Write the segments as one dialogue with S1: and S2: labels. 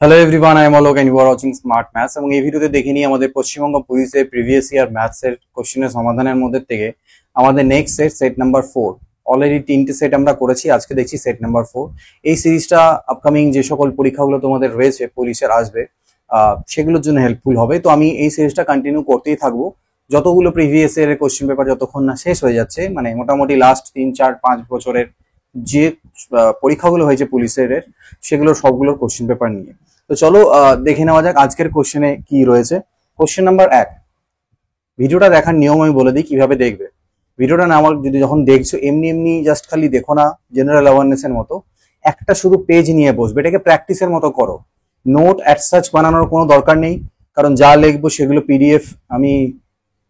S1: Hello everyone, I am Alok and you are watching Smart Maths. এবং এই ভিডিওতে দেখে নিই আমাদের পশ্চিমবঙ্গ পুলিশের প্রিভিয়াস ইয়ার ম্যাথস এর কোশ্চেনের সমাধানের মধ্যে থেকে আমাদের নেক্সট সেট নাম্বার 4। অলরেডি 3টে সেট আমরা করেছি, আজকে দেখছি সেট নাম্বার 4। এই সিরিজটা আপকামিং যে সকল পরীক্ষাগুলো তোমাদের রয়েছে পুলিশের আসবে সেগুলোর জন্য হেল্পফুল হবে। তো আমি এই সিরিজটা কন্টিনিউ করতেই থাকবো যতগুলো প্রিভিয়াস ইয়ারের কোশ্চেন পেপার যতক্ষণ না শেষ হয়ে যাচ্ছে, মানে মোটামুটি লাস্ট 3-4-5 বছরের যে পরীক্ষাগুলো হয়েছে পুলিশের সেগুলোর সবগুলোর কোশ্চেন পেপার নিয়ে। তো চলো দেখে নেওয়া যাক আজকের কোশ্চেনে কি রয়েছে। Question number 1। ভিডিওটা দেখার নিয়ম আমি বলে দিই কিভাবে দেখবে। ভিডিওটা না আমার যদি যখন দেখছো এমনি এমনি জাস্ট খালি দেখো না, জেনারেল অ্যাওয়ারনেসের মতো একটা শুধু পেজ নিয়ে বসবে, এটাকে প্র্যাকটিসের মতো করো। নোট অ্যাট সাচ বানানোর কোনো দরকার নেই, কারণ যা লিখবো সেগুলো পিডিএফ আমি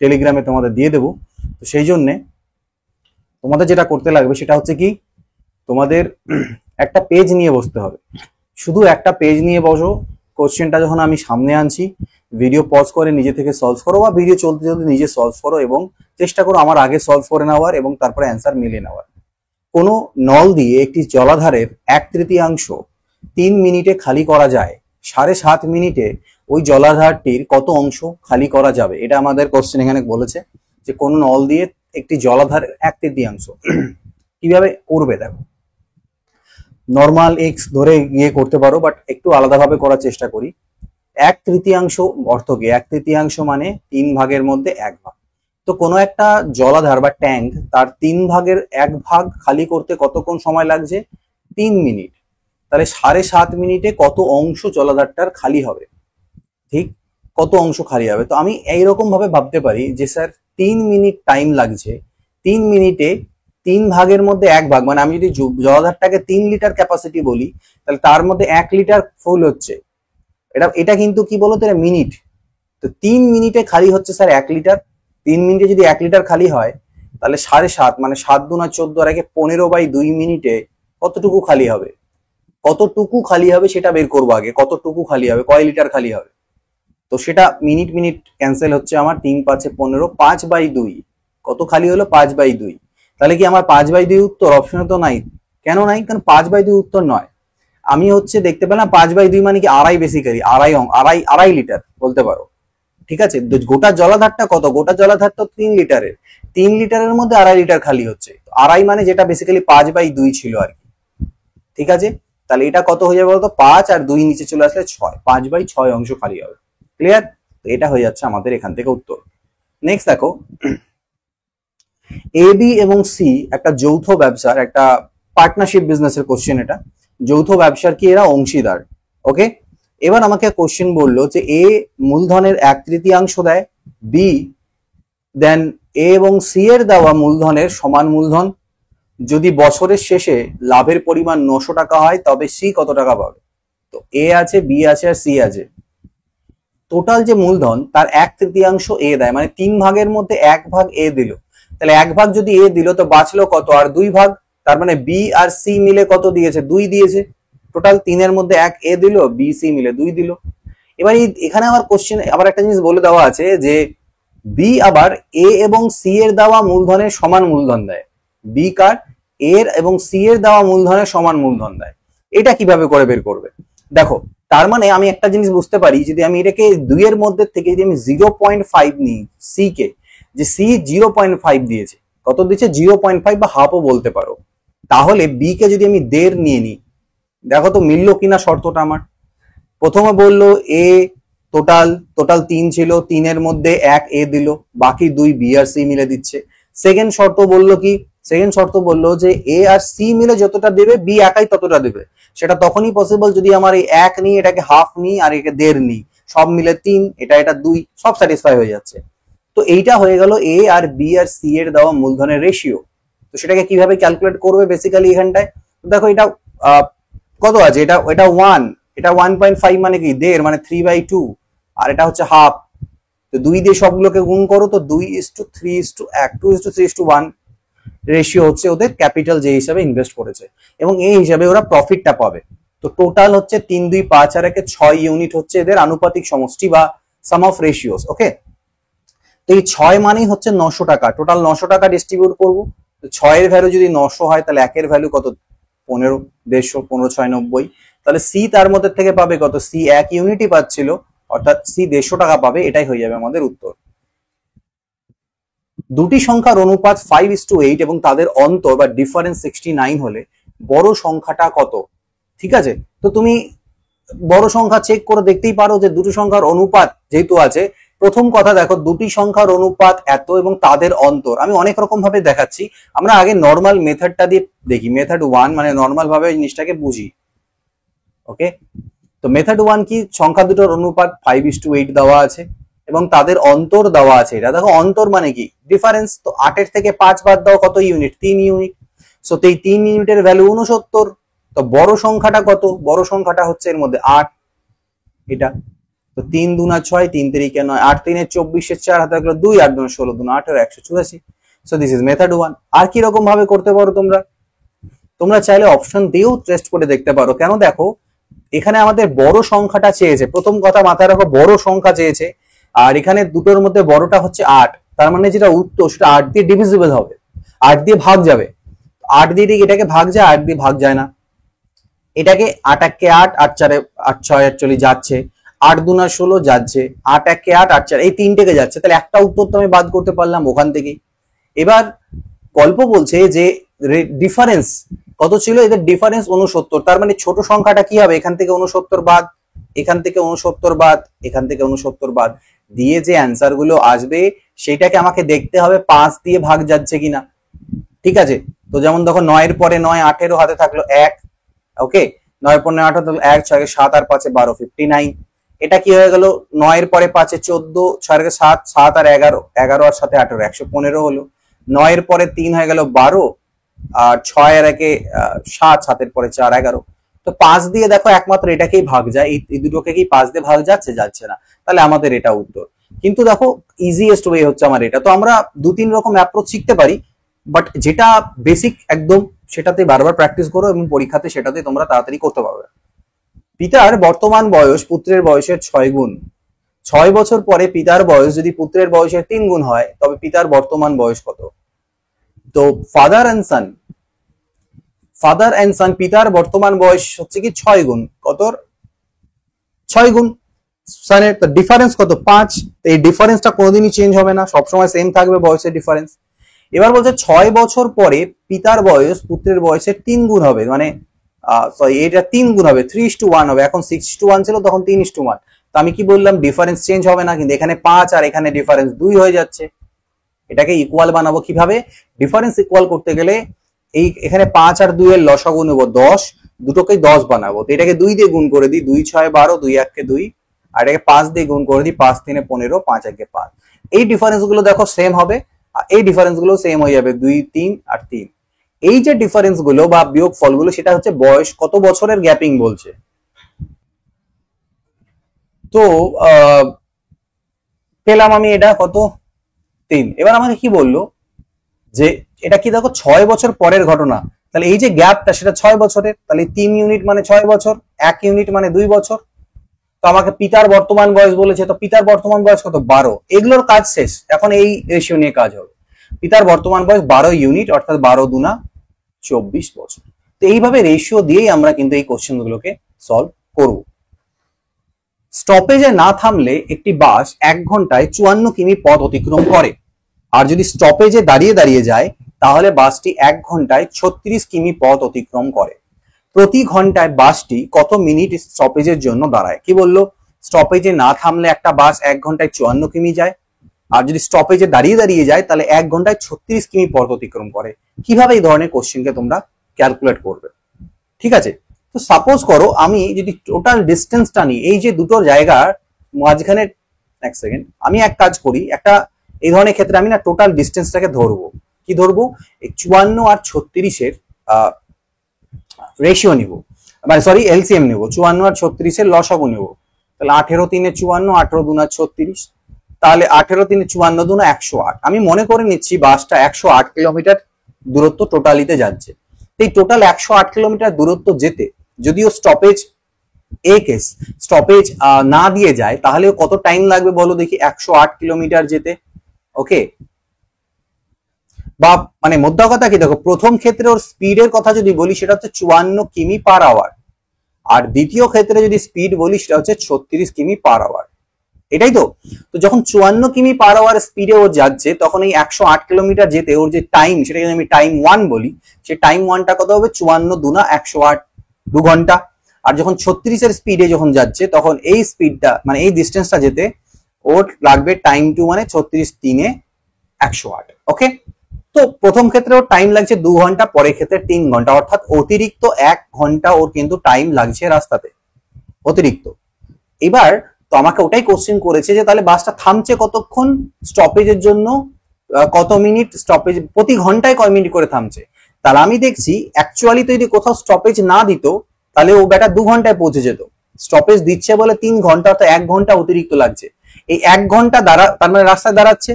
S1: টেলিগ্রামে তোমাদের দিয়ে দেবো। তো সেই জন্যে তোমাদের যেটা করতে লাগবে সেটা হচ্ছে কি, তোমাদের একটা পেজ নিয়ে বসতে হবে। শুধু একটা পেজ নিয়ে বসো। কোশ্চেনটা যখন আমি সামনে আনছি ভিডিও পজ করে নিজে থেকে সলভ করো, বা ভিডিও চলতে চলতে নিজে সলভ করো এবং চেষ্টা করো আমার আগে সলভ করে নেওয়ার এবং তারপরে অ্যান্সার মিলিয়ে নেওয়ার। কোনো নল দিয়ে একটি জলাধারের 1/3 3 মিনিটে খালি করা যায়, 7.5 মিনিটে ওই জলাধারটির কত অংশ খালি করা যাবে? এটা আমাদের কোশ্চেন এখানে বলেছে যে কোন নল দিয়ে একটি জলাধারের 1/3 কিভাবে করবে। দেখো, নর্মাল এক্স ধরে গিয়ে করতে পারো, বাট একটু আলাদাভাবে করার চেষ্টা করি। 1/3 অর্থ কি? 1/3 মানে 3 ভাগের মধ্যে 1 ভাগ। তো কোনো একটা জলাধার বা ট্যাঙ্ক তার 3 ভাগের 1 ভাগ খালি করতে কতক্ষণ সময় লাগছে? 3 মিনিট। তাহলে 7.5 মিনিটে কত অংশ জলাধারটার খালি হবে? ঠিক, কত অংশ খালি হবে? তো আমি এইরকম ভাবে ভাবতে পারি যে স্যার 3 মিনিট টাইম লাগছে, 3 মিনিটে 3 ভাগের মধ্যে 1 ভাগ, মানে আমি যদি জলাধারটাকে 3 লিটার ক্যাপাসিটি বলি তাহলে তার মধ্যে 1 লিটার ফুল হচ্ছে। এটা কিন্তু কি বলতো, এটা মিনিট। তো 3 মিনিটে খালি হচ্ছে স্যার 1 লিটার। 3 মিনিটে যদি 1 লিটার খালি হয় তাহলে 7.5 মানে 7 দুনা 14 আর 15/2 মিনিটে কতটুকু খালি হবে? কতটুকু খালি হবে সেটা বের করবো আগে। কতটুকু খালি হবে, কয় লিটার খালি হবে? তো সেটা মিনিট মিনিট ক্যান্সেল হচ্ছে আমার, 3×5 = 15, 5/2 কত খালি হলো? 5/2। তাহলে কি আমার 5/2 উত্তর? অপশনে তো নাই। কেন নাই? কারণ 5/2 উত্তর নয়। আমি হচ্ছে দেখতে পেলাম 5/2 মানে কি আড়াই, বেসিক্যালি আড়াই লিটার বলতে পারো। ঠিক আছে, গোটা জলাধারটা কত? গোটা জলাধার তো 3 লিটারের, 3 লিটারের মধ্যে আড়াই লিটার খালি হচ্ছে। আড়াই মানে যেটা বেসিক্যালি 5/2 ছিল আর কি। ঠিক আছে, তাহলে এটা কত হয়ে যাবে বলতো? 5 আর 2 নিচে চলে আসলে 6, 5/6 অংশ খালি হবে। ক্লিয়ার? তো এটা হয়ে যাচ্ছে আমাদের এখান থেকে উত্তর। নেক্সট দেখো, এ বি এবং সি একটা যৌথ ব্যবসার, একটা পার্টনারশিপ বিজনেসের কোশ্চেন। এটা যৌথ ব্যবসার কি এরা অংশীদার। ওকে, এবার আমাকে কোশ্চেন বললো যে এ মূলধনের 1/3 দেয়, বি দেন এ এবং সি এর দেওয়া মূলধনের সমান মূলধন। যদি বছরের শেষে লাভের পরিমাণ 900 টাকা হয় তবে সি কত টাকা পাবে? তো এ আছে, বি আছে আর সি আছে। টোটাল যে মূলধন তার 1/3 এ দেয়, মানে 3 ভাগের মধ্যে 1 ভাগ এ দিল। তাহলে 1 ভাগ যদি এ দিল তো বাঁচলো কত? আর 2 ভাগ। তার মানে বি আর সি মিলে কত দিয়েছে? 2 দিয়েছে। টোটাল 3 এর মধ্যে 1 এ দিল, বি সি মিলে 2 দিল। এবার এখানে আবার কোশ্চেন আবার একটা জিনিস বলে দেওয়া আছে যে বি আবার এ এবং সি এর দেওয়া মূলধনের সমান মূলধন দেয়। বি কার? এর এবং সি এর দেওয়া মূলধনের সমান মূলধন দেয়। এটা কিভাবে করে বের করবে? দেখো, তার মানে আমি একটা জিনিস বুঝতে পারি, যদি আমি এটাকে 2 এর মধ্যে থেকে যদি আমি 0.5 নিই সি কে, যে সি 0.5 দিয়েছে, কত দিচ্ছে? 0.5 বা হাফও বলতে পারো। তাহলে বি কে যদি আমি 1.5 নিয়ে নিই, দেখো তো মিললো কিনা শর্তটা আমার। প্রথমে বললো এ টোটাল 3 ছিল, 3 এর মধ্যে 1 এ দিল, বাকি 2 বি আর সি মিলে দিচ্ছে। সেকেন্ড শর্ত বললো কি? সেকেন্ড শর্ত বললো যে এ আর সি মিলে যতটা দেবে বি একাই ততটা দেবে। সেটা তখনই পসিবল যদি আমার এই 1 নিই, এটাকে হাফ নিই আর একে 1.5 নিই, সব মিলে 3, এটা 2, সব স্যাটিসফাই হয়ে যাচ্ছে। তো এইটা হয়ে গেল এ আর বি আর সি এর দেওয়া মূলধনের রেশিও। তো সেটাকে কিভাবে ক্যালকুলেট করবে বেসিক্যালি এখানটায়? দেখো এটা কত আছে? এটা 1, এটা 1.5 মানে কি 1.5 মানে 3/2, আর এটা হচ্ছে হাফ। তো 2 দিয়ে সবগুলোকে গুণ করো, তো 2:3:1, 2:3:1 রেশিও হচ্ছে ওদের ক্যাপিটাল যে হিসাবে ইনভেস্ট করেছে, এবং এই হিসাবে ওরা প্রফিটটা পাবে। তো টোটাল হচ্ছে 3, 2, 5 আর 1 6 ইউনিট হচ্ছে এদের আনুপাতিক সমষ্টি বা সাম অফ রেশিওস। ওকে, তো এই 6 মানেই হচ্ছে 900 টাকা। টোটাল 900 টাকা ডিস্ট্রিবিউট করবো। 6 এর ভ্যালু যদি 900 হয় তাহলে 1 এর ভ্যালু কত? 15, 150, 15 6 90, তাহলে সি তার মধ্যে থেকে পাবে কত, সি 1 ইউনিটই পাচ্ছিল, অর্থাৎ সি 150 টাকা পাবে, এটাই হয়ে যাবে আমাদের উত্তর। দুটি সংখ্যার অনুপাত 5:8 এবং তাদের অন্তর বা ডিফারেন্স 69 হলে বড় সংখ্যাটা কত? ঠিক আছে, তো তুমি বড় সংখ্যা চেক করে দেখতেই পারো যে দুটি সংখ্যার অনুপাত যেহেতু আছে, প্রথম কথা দেখো দুটি সংখ্যার অনুপাত এত এবং তাদের অন্তর, আমি অনেক রকম ভাবে দেখাচ্ছি, আমরা আগে নর্মাল মেথডটা দিয়ে দেখি, মেথড 1 মানে নর্মাল ভাবে জিনিসটাকে বুঝি। ওকে, তো মেথড 1 কি, সংখ্যা দুটোর অনুপাত 5:8 দেওয়া আছে এবং তাদের অন্তর দেওয়া আছে, এটা দেখো অন্তর মানে কি ডিফারেন্স, তো 8 এর থেকে 5 বাদ দাও কত ইউনিট, 3 ইউনিট, সো এই 3 ইউনিটের ভ্যালু 69, তো বড় সংখ্যাটা কত, বড় সংখ্যাটা হচ্ছে এর মধ্যে 8, এটা তো 3 দুনা 6, 3 3 9, 8 3 24, 4 হাতে থাকলো 2, 8 2 16, 2 18, 184, সো দিস ইজ মেথড 1। আর কি রকম ভাবে করতে পারো তোমরা, তোমরা চাইলে অপশন দিয়েও টেস্ট করে দেখতে পারো, কেন দেখো এখানে আমাদের বড় সংখ্যাটা চেয়েছে, প্রথম কথা মাথায় রাখো বড় সংখ্যা চেয়েছে, আর এখানে দুটোর মধ্যে বড়টা হচ্ছে 8, তার মানে যেটা উত্তর সেটা 8 দিয়ে ডিভিজিবল হবে, 8 দিয়ে ভাগ যাবে, 8 দিয়ে এটাকে ভাগ যায়, 8 দিয়ে ভাগ যায় না, এটাকে 8 1 8, 8 4 8 6 48 যাচ্ছে, 8 2 16 যাচ্ছে, 8 1 8, 8 4 এই তিনটেকে যাচ্ছে, তাহলে একটা উত্তর তো আমি বাদ করতে পারলাম ওখান থেকে। এবার গল্প বলছে যে ডিফারেন্স কত ছিল, এদের ডিফারেন্স 69, তার মানে ছোট সংখ্যাটা কি হবে, এখান থেকে 69 বাদ, এখান থেকে 69 বাদ, এখান থেকে 69 বাদ দিয়ে যে অ্যান্সার গুলো আসবে সেটাকে আমাকে দেখতে হবে 5 দিয়ে ভাগ যাচ্ছে কিনা। ঠিক আছে, তো যেমন দেখো 9 এর পরে 9, 18 হাতে থাকলো 1, ওকে, 9 পর 9 18 1 6 7 আর 5 12, 59, এটা কি হয়ে গেল, 9 এর পরে 5 14, 6 7 7 আর 11, 11 আর 7 18, 115 হলো, 9 এর পরে 3 হয়ে গেল 12, আর 6 এর 1 7, 7 এর পরে 4 11, তো 5 দিয়ে দেখো একমাত্র এটাকেই ভাগ যায়, এই দুটোকে কি 5 দিয়ে ভাগ যাচ্ছে, যাচ্ছে না, তাহলে আমাদের এটা উত্তর। কিন্তু দেখো ইজিয়েস্ট ওয়ে হচ্ছে আমার এটা, তো আমরা 2-3 রকম অ্যাপ্রোচ শিখতে পারি, বাট যেটা বেসিক একদম সেটাতে বারবার প্র্যাকটিস করো এবং পরীক্ষাতে সেটাতে তোমরা তাড়াতাড়ি করতে পারবে। পিতার বর্তমান বয়স পুত্রের বয়সের 6 গুণ, 6 বছর পরে পিতার বয়স যদি পুত্রের বয়সের 3 গুণ হয় তবে পিতার বর্তমান বয়স কত? তো ফাদার অ্যান্ড সান পিতার বর্তমান বয়স হচ্ছে কি 6 গুণ, কত 6 গুণ, সানের ডিফারেন্স কত 5, এই ডিফারেন্সটা কোনোদিনই চেঞ্জ হবে না, সবসময় সেম থাকবে বয়সের ডিফারেন্স। এবার বলছে 6 বছর পরে পিতার বয়স পুত্রের বয়সের 3 গুণ হবে, মানে সরি এটা 3 গুণ হবে, 3:1 হবে, এখন 6:1 ছিল তখন 3:1, তো আমি কি বললাম ডিফারেন্স চেঞ্জ হবে না, কিন্তু এখানে 5 আর এখানে ডিফারেন্স 2 হয়ে যাচ্ছে, এটাকে ইকুয়াল বানাবো কিভাবে, ডিফারেন্স ইকুয়াল করতে গেলে এই এখানে 5 আর 2 এর লসাগু নেব 10, দুটোকেই 10 বানাবো, তো এটাকে 2 দিয়ে গুণ করে দিই, 2 6 12, 2 1 2, আর এটাকে 5 দিয়ে গুণ করে দিই, 5 3 15, 5 1 5, এই ডিফারেন্স গুলো দেখো সেম হবে, আর এই ডিফারেন্স গুলো সেম হয়ে যাবে 2 3 আর 3, এই যে ডিফারেন্স গুলো বা বিয়োগ ফলগুলো সেটা হচ্ছে বয়স কত বছরের গ্যাপিং বলছে। তো পেলাম আমি এটা কত 3, এবার আমাকে কি বললো যে এটা কি দেখো 6 বছর পরের ঘটনা, তাহলে এই যে গ্যাপটা সেটা 6 বছরের, তাহলে 3 ইউনিট মানে 6 বছর, 1 ইউনিট মানে 2 বছর, তো আমাকে পিতার বর্তমান বয়স বলেছে, তো পিতার বর্তমান বয়স কত 12, এগুলোর কাজ শেষ, এখন এই রেশিও নিয়ে কাজ হবে, পিতার বর্তমান বয়স 12 ইউনিট, অর্থাৎ 12 দুনা 24 বছর। তো এইভাবে রেশিও দিয়েই আমরা কিন্তু এই কোশ্চেন গুলোকে সলভ করব। স্টপেজে না থামলে একটি বাস 1 ঘন্টায় 54 কিমি পথ অতিক্রম করে, আর যদি স্টপেজে দাঁড়িয়ে দাঁড়িয়ে যায় তাহলে বাসটি 1 ঘন্টায় 36 কিমি পথ অতিক্রম করে। প্রতি ঘন্টায় বাসটি কত মিনিট স্টপেজের জন্য দাঁড়ায়? কি বললো, স্টপেজে না থামলে একটা বাস 1 ঘন্টায় 54 কিমি যায়, আর যদি স্টপেজে দাঁড়িয়ে দাঁড়িয়ে যায় তাহলে 1 ঘন্টায় 36 কিমি পথ অতিক্রম করে। কিভাবে এই ধরনের কোশ্চেনকে তোমরা ক্যালকুলেট করবে? ঠিক আছে, তো সাপোজ করো আমি যদি টোটাল ডিস্টেন্সটা নিই, এই যে দুটো জায়গার মাঝখানে, এক সেকেন্ড আমি এক কাজ করি, একটা এই ধরনের ক্ষেত্রে আমি না টোটাল ডিস্টেন্সটাকে ধরবো, কি ধরবো, 54 আর 36-এর রেশিও নিব, মানে সরি এলসিএম নেব, 54 আর 36-এর লসাগু নেব, তাহলে 18 3 54, 18 2 36, তাহলে 18 3 54 2 108, আমি মনে করে নিচ্ছি বাসটা 108 কিলোমিটার দূরত্ব টোটালিতে যাচ্ছে, এই টোটাল 108 কিলোমিটার দূরত্ব যেতে যদিও স্টপেজ কেস স্টপেজ না দিয়ে যায় তাহলে কত টাইম লাগবে বলো দেখি 108 কিলোমিটার যেতে। ওকে, বা মানে মোদ্দা কথা কি দেখো, প্রথম ক্ষেত্রে ওর স্পিডের কথা যদি বলি সেটা হচ্ছে 54 কিমি পার আওয়ার, আর দ্বিতীয় ক্ষেত্রে যদি স্পিড বলি সেটা হচ্ছে 36 কিমি পার আওয়ার। এটাই তো। তো যখন 54 কিমি পার আওয়ার স্পিডে ও যাচ্ছে তখন এই 108 কিলোমিটার যেতে ওর যে টাইম, সেটাকে আমি টাইম 1 বলি, সেই টাইম 1টা কত হবে? 54 দুনা 108, 2 ঘন্টা। আর যখন 36 এর স্পিডে যখন যাচ্ছে তখন এই স্পিডটা মানে এই ডিস্টেন্সটা যেতে ওর লাগবে টাইম 2 মানে 36 3 108। ওকে, তো প্রথম ক্ষেত্রে ওর টাইম লাগছে 2 ঘন্টা, পরের ক্ষেত্রে 3 ঘন্টা, অর্থাৎ অতিরিক্ত 1 ঘন্টা ওর কিন্তু টাইম লাগছে রাস্তাতে অতিরিক্ত। এবার তো আমাকে ওটাই কোশ্চেন করেছে যে তাহলে বাসটা থামছে কতক্ষণ স্টপেজের জন্য, কত মিনিট স্টপেজ, প্রতি ঘন্টায় কয় মিনিট করে থামছে। তাহলে আমি দেখছি অ্যাকচুয়ালি তো যদি কোথাও স্টপেজ না দিত তাহলে ও বেটা 2 ঘন্টায় পৌঁছে যেত। স্টপেজ দিচ্ছে বলে 3 ঘন্টা, অর্থাৎ 1 ঘন্টা অতিরিক্ত লাগছে। এই 1 ঘন্টা তার মানে রাস্তায় দাঁড়াচ্ছে,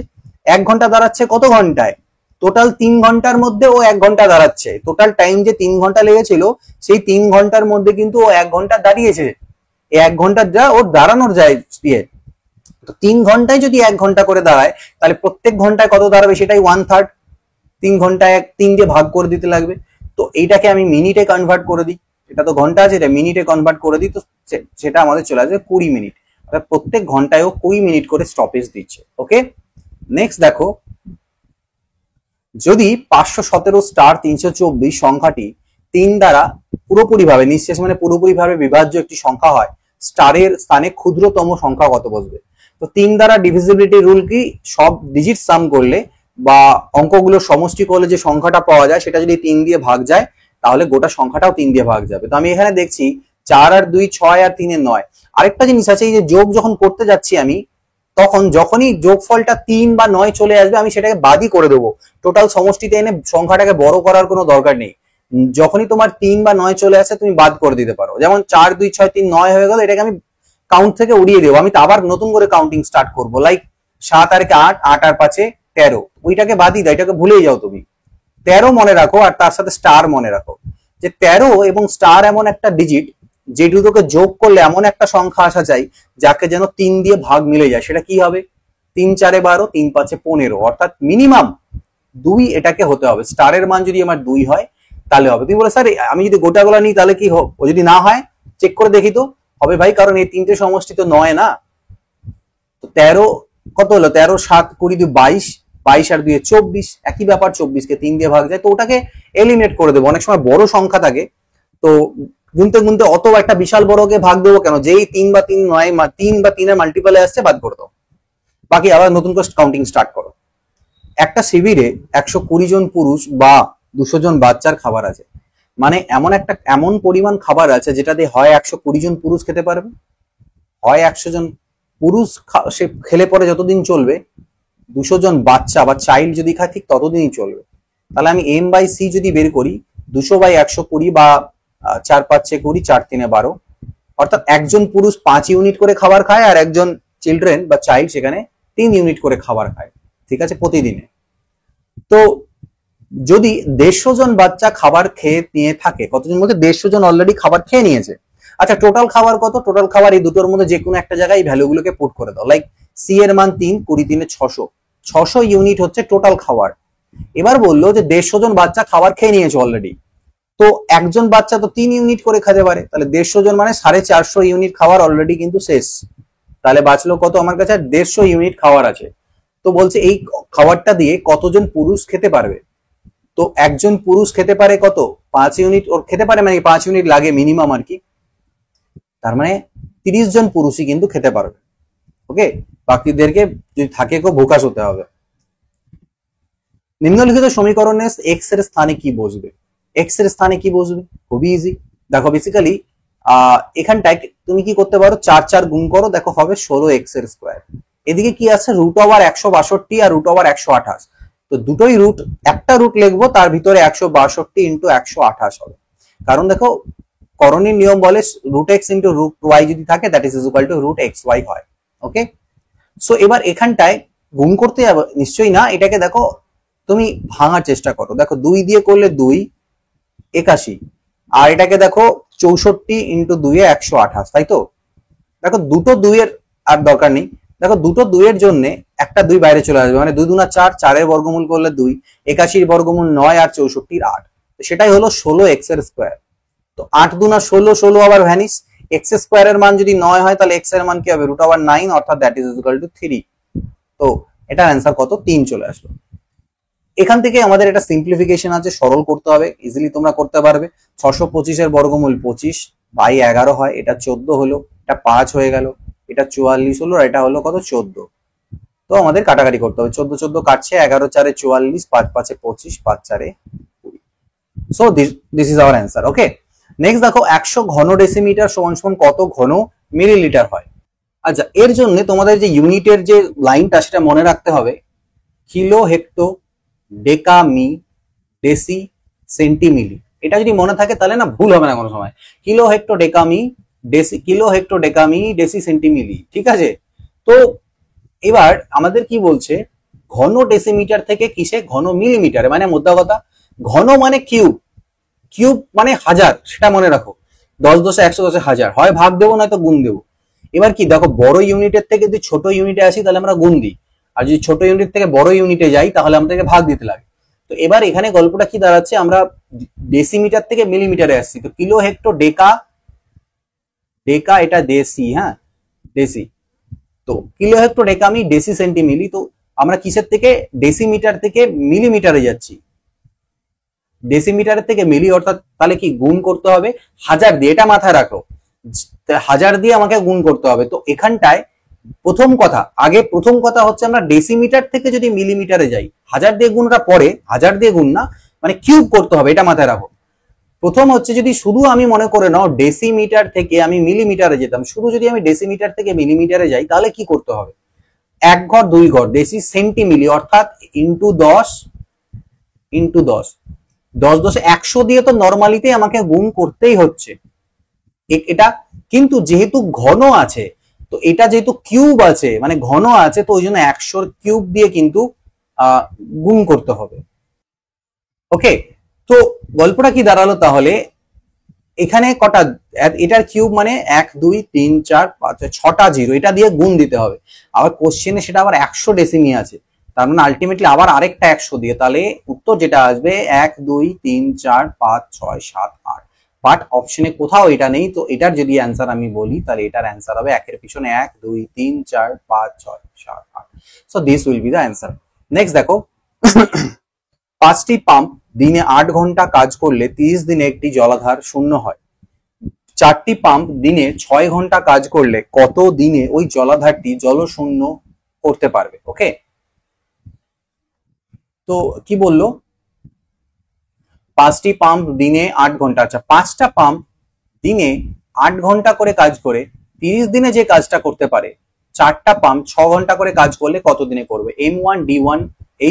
S1: 1 ঘন্টা দাঁড়াচ্ছে কত ঘন্টায়? টোটাল 3 ঘন্টার মধ্যে ও 1 ঘন্টা দাঁড়াচ্ছে। টোটাল টাইম যে 3 ঘন্টা লেগেছিল সেই 3 ঘন্টার মধ্যে কিন্তু ও 1 ঘন্টা দাঁড়িয়েছে। এই 1 ঘন্টার যা ওর দাঁড়ানোর যায় দিয়ে, তো 3 ঘন্টায় যদি 1 ঘন্টা করে দাঁড়ায় তাহলে প্রত্যেক ঘন্টায় কত দাঁড়াবে? সেটাই 1/3। 3 ঘন্টায় 3 দিয়ে ভাগ করে দিতে লাগবে। তো এইটাকে আমি মিনিটে কনভার্ট করে দিই, এটা তো ঘন্টা আছে, এটা মিনিটে কনভার্ট করে দিই, তো সেটা আমাদের চলে আসবে 20 মিনিট। অর্থাৎ প্রত্যেক ঘন্টায় ও 20 মিনিট করে স্টপেজ দিচ্ছে। ওকে, নেক্সট দেখো, যদি 517 স্টার 324 সংখ্যাটি 3 দ্বারা পুরোপুরিভাবে নিঃশেষ মানে পুরোপুরিভাবে বিভাজ্য একটি সংখ্যা হয়, স্টারের স্থানে ক্ষুদ্রতম সংখ্যা কত বসবে? তো 3 দ্বারা ডিভিজিবিলিটি রুল কি? সব ডিজিট সাম করলে বা অঙ্কগুলো সমষ্টি করলে যে সংখ্যাটা পাওয়া যায় সেটা যদি 3 দিয়ে ভাগ যায় তাহলে গোটা সংখ্যাটাও 3 দিয়ে ভাগ যাবে। তো আমি এখানে দেখছি 4 আর 2 6 আর 3 এর 9। আরেকটা জিনিস আছে, এই যে যোগ যখন করতে যাচ্ছি আমি, তখন যখনই যোগফলটা 3 বা 9 চলে আসবে আমি সেটাকে বাদই করে দেবো। টোটাল সমষ্টিতে এনে সংখ্যাটাকে বড় করার কোনো দরকার নেই। যখনই তোমার 3 বা 9 চলে আসে তুমি বাদ করে দিতে পারো। যেমন 4 2 6 3 9 হয়ে গেল, এটাকে আমি কাউন্ট থেকে উড়িয়ে দেবো, আমি তো আবার নতুন করে কাউন্টিং স্টার্ট করবো। লাইক 7 আর 8, 8 আর 5 13, ওইটাকে বাদই দাও, এটাকে ভুলেই যাও তুমি। 13 মনে রাখো আর তার সাথে স্টার মনে রাখো, যে 13 এবং স্টার এমন একটা ডিজিট যে দুটোকে যোগ করলে এমন একটা সংখ্যা আসা চাই যাকে যেন 3 দিয়ে ভাগ মিলে যায়। সেটা কি হবে? 3 4 12, 3 5 15, অর্থাৎ মিনিমাম 2 এটাকে হতে হবে। স্টারের মান যদি আমার 2 হয় তাহলে হবে। তুমি বলে স্যার আমি যদি গোটাগুলা নিই তাহলে কি হবে? ও যদি না হয় চেক করে দেখি তো। হবে ভাই, কারণ এই তিনটে সমষ্টি তো 9 না। তো 13 কত হলো? 13 7 20 2 22, 22 আর 2 24, একই ব্যাপার। 24 কে 3 দিয়ে ভাগ যায়, তো ওটাকে এলিমিনেট করে দেবো। অনেক সময় বড় সংখ্যা থাকে, তো গুনতে গুনতে অত একটা বিশাল বড়কে ভাগ দেবো কেন? যেই 3 বা 3 9 3 বা 3 এর মাল্টিপলে আসছে বাদ করে দাও, বাকি আবার নতুন করে কাউন্টিং স্টার্ট করো। একটা শিবিরে 120 জন পুরুষ বা 200 জন বাচ্চার খাবার আছে, মানে এমন পরিমাণ খাবার আছে যেটা দিয়ে হয় 120 জন পুরুষ খেতে পারবে, হয় 100 জন পুরুষ সে খেলে পরে যতদিন চলবে, 200 জন বাচ্চা বা চাইল্ড যদি খায় ঠিক ততদিনই চলবে। তাহলে আমি M/C যদি বের করি, 200/120 বা 4 5 20, 4 3 12, অর্থাৎ একজন পুরুষ 5 ইউনিট করে খাবার খায় আর একজন চিলড্রেন বা চাইল্ড সেখানে 3 ইউনিট করে খাবার খায়, ঠিক আছে, প্রতিদিনে। তো যদি 150 জন বাচ্চা খাবার খেয়ে নিয়ে থাকে, কতজন বলতে 150 জন অলরেডি খাবার খেয়ে নিয়েছে। আচ্ছা, টোটাল খাবার কত? টোটাল খাবার এই দুটোর মধ্যে যে কোনো একটা জায়গায় এই ভ্যালুগুলোকে পুট করে দাও। লাইক সি এর মান 3, 20 3 600, 600 ইউনিট হচ্ছে টোটাল খাবার। এবার বললো যে 150 জন বাচ্চা খাবার খেয়ে নিয়েছে অলরেডি, তো একজন বাচ্চা তো 3 ইউনিট করে খেতে পারে, তাহলে 150 জন মানে 450 ইউনিট খাবার অলরেডি কিন্তু শেষ। তাহলে বাঁচলো কত? আমার কাছে 150 ইউনিট খাবার আছে। তো বলছে এই খাবারটা দিয়ে কতজন পুরুষ খেতে পারবে? তো একজন পুরুষ খেতে পারে কত? 5 ইউনিট ওর খেতে পারে, মানে 5 ইউনিট লাগে মিনিমাম আর কি। তার মানে 30 জন পুরুষই কিন্তু খেতে পারবে। ওকে, বাকিদেরকে যদি থাকে কেউ ভোকাস হতে হবে। নিম্নলিখিত সমীকরণে এক্স এর স্থানে কি বসবে? এক্স এর স্থানে কি বসবে? খুবই ইজি। দেখো বেসিক্যালি এখানটায় তুমি কি করতে পারো, 4 4 গুণ করো, দেখো হবে 16x এর স্কোয়ার। এদিকে কি আছে? √162 আর √128। তো দুটোই রুট, একটা রুট লিখবো, তার ভিতরে 162 ইন্টু 128 হবে। কারণ দেখো করণীর নিয়ম বলে √x ইন্টু √y যদি থাকে that is equal to √xy হয়। ওকে, সো এবার এখানটায় গুণ করতে যাবে নিশ্চয়ই না, এটাকে দেখো তুমি ভাঙার চেষ্টা করো। দেখো 2 দিয়ে করলে 2 81, আর এটাকে দেখো 64 ইন্টু 2 128, তাই তো? দেখো দুটো 2 এর আর দরকার নেই, দেখো দুটো 2 এর জন্য একটা 2 বাইরে চলে আসবে, মানে 2 2 4, 4 এর বর্গমূল করলে 2, 81 এর বর্গমূল 9 আর 64 8, সেটাই হলো 16x এর স্কোয়ার। তো তো 8 দুনা 16, 16 আবার ভ্যানিশ। এক্স স্কোয়ারের মান যদি 9 হয় তাহলে এক্স এর মান কি হবে √9, অর্থাৎ দ্যাট ইজ ইকুয়াল টু 3। তো এটার অ্যান্সার কত 3 চলে আসলো। এখান থেকে আমাদের এটা সিম্পলিফিকেশন আছে, সরল করতে হবে, ইজিলি তোমরা করতে পারবে। 625 এর বর্গমূল 25 বাই 11 হয়, এটা 14 হলো, এটা 5 হয়ে গেল, এটা 44 হলো, আর এটা হলো কত 14। তো আমাদের কাটাকাটি করতে হবে, 14 14 কাটছে, 11 4 44, 5 5 25, 5 4 20। So this is our answer. Okay, next দেখো 100 ঘন ডেসিমিটার সমান সমান কত ঘন মিলিলিটার হয়। আচ্ছা, এর জন্য তোমাদের যে ইউনিটের যে লাইনটা সেটা মনে রাখতে হবে, কিলো হেক্টো ডেকামি ডেসি সেন্টিমিলি। এটা যদি মনে থাকে তাহলে না ভুল হবে না কোনো সময়। Kilo hecto deca deci, kilo hecto deca deci centi milli, ঠিক আছে। তো এবার আমাদের কি বলছে, ঘন ডেসিমিটার থেকে কিসে ঘন মিলিমিটারে, মানে মোদ্দা কথা ঘন মানে কিউব, কিউব মানে হাজার, সেটা মনে রাখো। 10 10 100 10 হাজার, হয় ভাগ দেবো নয়তো গুণ দেবো। এবার কি দেখো, বড় ইউনিটের থেকে যদি ছোট ইউনিটে আসি তাহলে আমরা গুণ দিই, আর যদি ছোট ইউনিট থেকে বড় ইউনিটে যাই তাহলে আমাদেরকে ভাগ দিতে লাগে। তো এবার এখানে গল্পটা কি দাঁড়াচ্ছে, আমরা ডেসিমিটার থেকে মিলিমিটারে আসছি। তো কিলো হেক্টো ডেকা, ডেকা এটা দেশি, হ্যাঁ দেশি। তো কিলো হেক্টো ডেকামি ডেসি সেন্টিমিলি। তো আমরা কিসের থেকে, ডেসিমিটার থেকে মিলিমিটারে যাচ্ছি, ডেসিমিটারের থেকে মিলি, অর্থাৎ তাহলে কি গুণ করতে হবে হাজার দিয়ে, এটা মাথায় রাখো, হাজার দিয়ে আমাকে গুণ করতে হবে। তো এখানটায় প্রথম কথা হচ্ছে আমরা ডেসিমিটার থেকে যদি মিলিমিটারে যাই, হাজার দিয়ে গুণটা পরে, হাজার দিয়ে গুণ না, মানে কিউব করতে হবে, এটা মাথায় রাখো। প্রথম হচ্ছে যদি শুধু আমি মনে করে নাও ডেসিমিটার থেকে আমি মিলিমিটারে যেতাম, শুধু যদি আমি ডেসিমিটার থেকে মিলিমিটারে যাই তাহলে কি করতে হবে, 1 ঘর 2 ঘর ডেসি সেন্টিমিলি, অর্থাৎ ইন্টু 10 ইন্টু 10, 10 10 100 দিয়ে তো নর্মালিতে আমাকে গুণ করতেই হচ্ছে এটা। কিন্তু যেহেতু ঘন আছে, তো এটা যেহেতু কিউব আছে মানে ঘন আছে, তো ওই জন্য 100 কিউব দিয়ে কিন্তু গুণ করতে হবে। ওকে, তো গল্পটা কি দাঁড়ালো তাহলে, এখানে কটা, এটার কিউব মানে 1 2 3 4 5 6টা জিরো, এটা দিয়ে গুণ দিতে হবে। আবার কোশ্চেনে সেটা আবার 100 ডেসিমি আছে, তার মানে আলটিমেটলি আবার আরেকটা 100 দিয়ে, তাহলে উত্তর যেটা আসবে 1 2 3 4 5 6 7 8। বাট অপশনে কোথাও এটা নেই, তো এটার যদি অ্যান্সার আমি বলি তাহলে এটার অ্যান্সার হবে একের পিছনে 1 2 3 4 5 6 7 8। So this will be the answer. Next দেখো, 5টি পাম্প দিনে 8 ঘন্টা কাজ করলে 30 দিনে একটি জলাধার শূন্য হয়। 4টি পাম্প দিনে 6 ঘন্টা কাজ করলে কত দিনে ওই জলাধারটি জলশূন্য করতে পারবে। ওকে, তো কি বললো, 5টি পাম্প দিনে 8 ঘন্টা, আচ্ছা 5টা পাম্প দিনে 8 ঘন্টা করে কাজ করে 30 দিনে যে কাজটা করতে পারে, 4টা পাম্প 6 ঘন্টা করে কাজ করলে কত দিনে করবে। M1 D1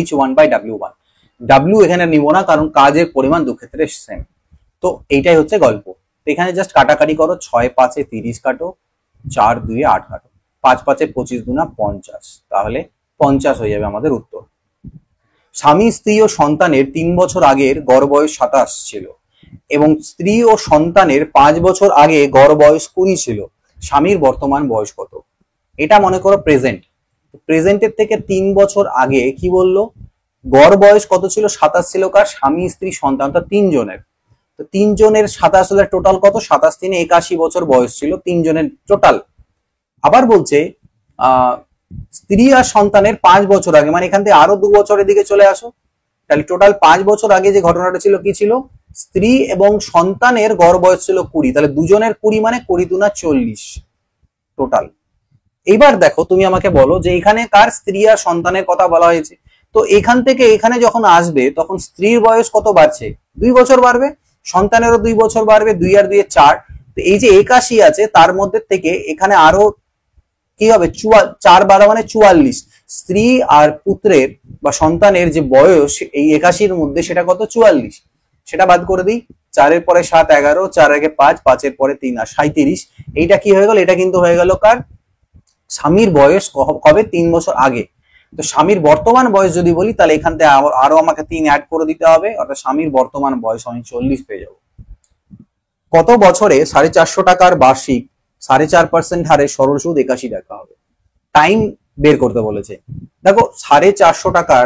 S1: H1 by W1। W এখানে নিব না কারণ কাজের পরিমাণ দু ক্ষেত্রে সেম। তো এইটাই হচ্ছে গল্প। এখানে জাস্ট কাটাকাটি করো, 6 5 এ 30 কাটো, 4 2 এ 8 কাটো, 5 5 এ 25 দুনা 50, তাহলে 50 হয়ে যাবে আমাদের উত্তর। স্বামী স্ত্রী ও সন্তানের 3 বছর আগের গড় বয়স 27 ছিল এবং স্ত্রী ও সন্তানের 5 বছর আগে গড় বয়স 20 ছিল। স্বামীর বর্তমান বয়স কত? এটা মনে করো প্রেজেন্ট, প্রেজেন্টের থেকে 3 বছর আগে কি বললো, গড় বয়স কত ছিল 27 ছিল কার, স্বামী স্ত্রী সন্তান, তো 3 জনের। তো 3 জনের 27 হলে টোটাল কত, 27 3 81 বছর বয়স ছিল 3 জনের টোটাল। আবার বলছে স্ত্রী আর সন্তানের 5 বছর আগে, মানে এখান থেকে আরো 2 বছরের দিকে চলে আসো, তাহলে টোটাল 5 বছর আগে যে ঘটনাটা ছিল কি ছিল, স্ত্রী এবং সন্তানের গড় বয়স ছিল 20, তাহলে দুজনের 20 মানে 20 দুনা 40 টোটাল। এইবার দেখো তুমি আমাকে বলো যে এখানে কার, স্ত্রী আর সন্তানের কথা বলা হয়েছে, তো এখান থেকে এখানে যখন আসবে তখন স্ত্রীর বয়স কত বাড়ছে, 2 বছর বাড়বে, সন্তানেরও 2 বছর বাড়বে, 2 আর 2 4। তো এই যে 81 আছে তার মধ্যে থেকে এখানে আরো কি হবে, 4 12 মানে 44, স্ত্রী আর পুত্রের বা সন্তানের যে বয়স এই 81-র মধ্যে সেটা কত 44, সেটা বাদ করে দিই। 4 এর পরে 7 11, 4 আগে 5, 5 এর পরে 3 আর 37। এইটা কি হয়ে গেল, এটা কিন্তু হয়ে গেল কার, স্বামীর বয়স কবে 3 বছর আগে। তো স্বামীর বর্তমান বয়স যদি বলি তাহলে এখান থেকে আরো আমাকে 3 অ্যাড করে দিতে হবে, অর্থাৎ স্বামীর বর্তমান বয়স আমি 40 পেয়ে যাব। কত বছরে 450 টাকার বার্ষিক 4.5% হারে সরল সুদ 81 টাকা হবে। টাইম বের করতে বলেছে। দেখো 450 টাকার